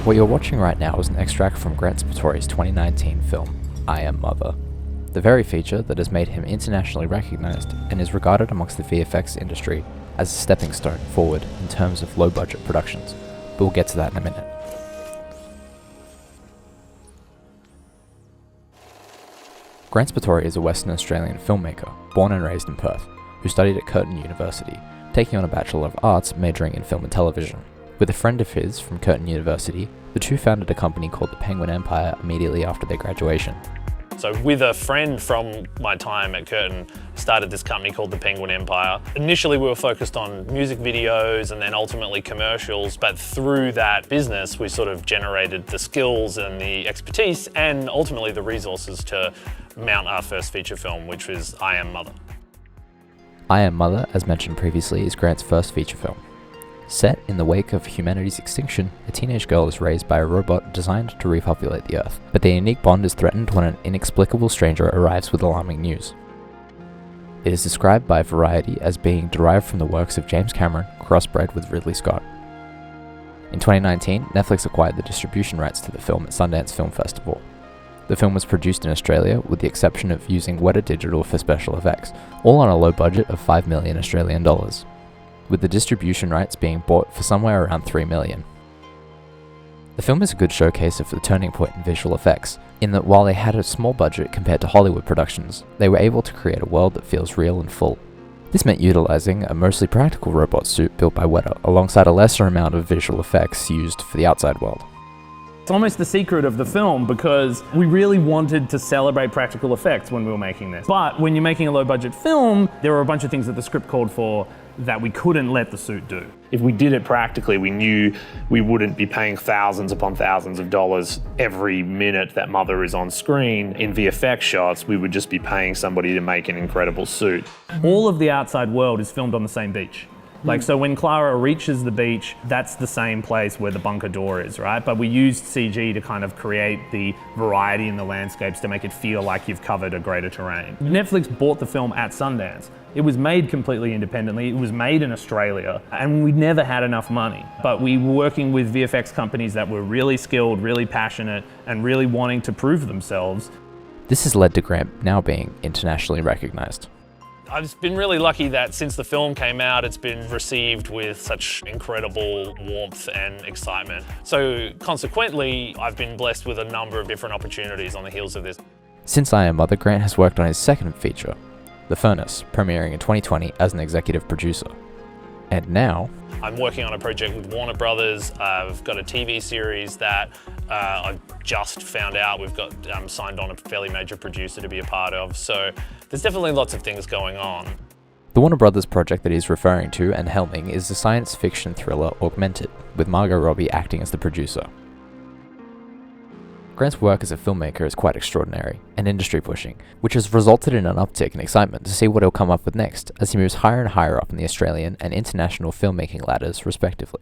What you're watching right now is an extract from Grant Sputore's 2019 film, I Am Mother, the very feature that has made him internationally recognized and is regarded amongst the VFX industry as a stepping stone forward in terms of low-budget productions, but we'll get to that in a minute. Grant Sputore is a Western Australian filmmaker, born and raised in Perth, who studied at Curtin University, taking on a Bachelor of Arts majoring in film and television. With a friend of his from Curtin University, the two founded a company called the Penguin Empire immediately after their graduation. So with a friend from my time at Curtin, started this company called the Penguin Empire. Initially we were focused on music videos and then ultimately commercials, but through that business we sort of generated the skills and the expertise and ultimately the resources to mount our first feature film, which was I Am Mother. I Am Mother, as mentioned previously, is Grant's first feature film. Set in the wake of humanity's extinction, a teenage girl is raised by a robot designed to repopulate the Earth, but their unique bond is threatened when an inexplicable stranger arrives with alarming news. It is described by Variety as being derived from the works of James Cameron, crossbred with Ridley Scott. In 2019, Netflix acquired the distribution rights to the film at Sundance Film Festival. The film was produced in Australia with the exception of using Weta Digital for special effects, all on a low budget of 5 million Australian dollars, with the distribution rights being bought for somewhere around 3 million. The film is a good showcase of the turning point in visual effects, in that while they had a small budget compared to Hollywood productions, they were able to create a world that feels real and full. This meant utilizing a mostly practical robot suit built by Weta, alongside a lesser amount of visual effects used for the outside world. It's almost the secret of the film because we really wanted to celebrate practical effects when we were making this. But when you're making a low budget film, there were a bunch of things that the script called for that we couldn't let the suit do. If we did it practically, we knew we wouldn't be paying thousands upon thousands of dollars every minute that Mother is on screen. In VFX shots, we would just be paying somebody to make an incredible suit. All of the outside world is filmed on the same beach. So when Clara reaches the beach, that's the same place where the bunker door is, right? But we used CG to kind of create the variety in the landscapes to make it feel like you've covered a greater terrain. Netflix bought the film at Sundance. It was made completely independently. It was made in Australia, and we never had enough money. But we were working with VFX companies that were really skilled, really passionate, and really wanting to prove themselves. This has led to Grant now being internationally recognized. I've been really lucky that since the film came out, it's been received with such incredible warmth and excitement. So consequently, I've been blessed with a number of different opportunities on the heels of this. Since I Am Mother, Grant has worked on his second feature, The Furnace, premiering in 2020 as an executive producer. And now, I'm working on a project with Warner Brothers. I've got a TV series that I've just found out we've got signed on a fairly major producer to be a part of. So there's definitely lots of things going on. the Warner Brothers project that he's referring to and helming is the science fiction thriller Augmented, with Margot Robbie acting as the producer. Grant's work as a filmmaker is quite extraordinary and industry-pushing, which has resulted in an uptick in excitement to see what he'll come up with next as he moves higher and higher up in the Australian and international filmmaking ladders respectively.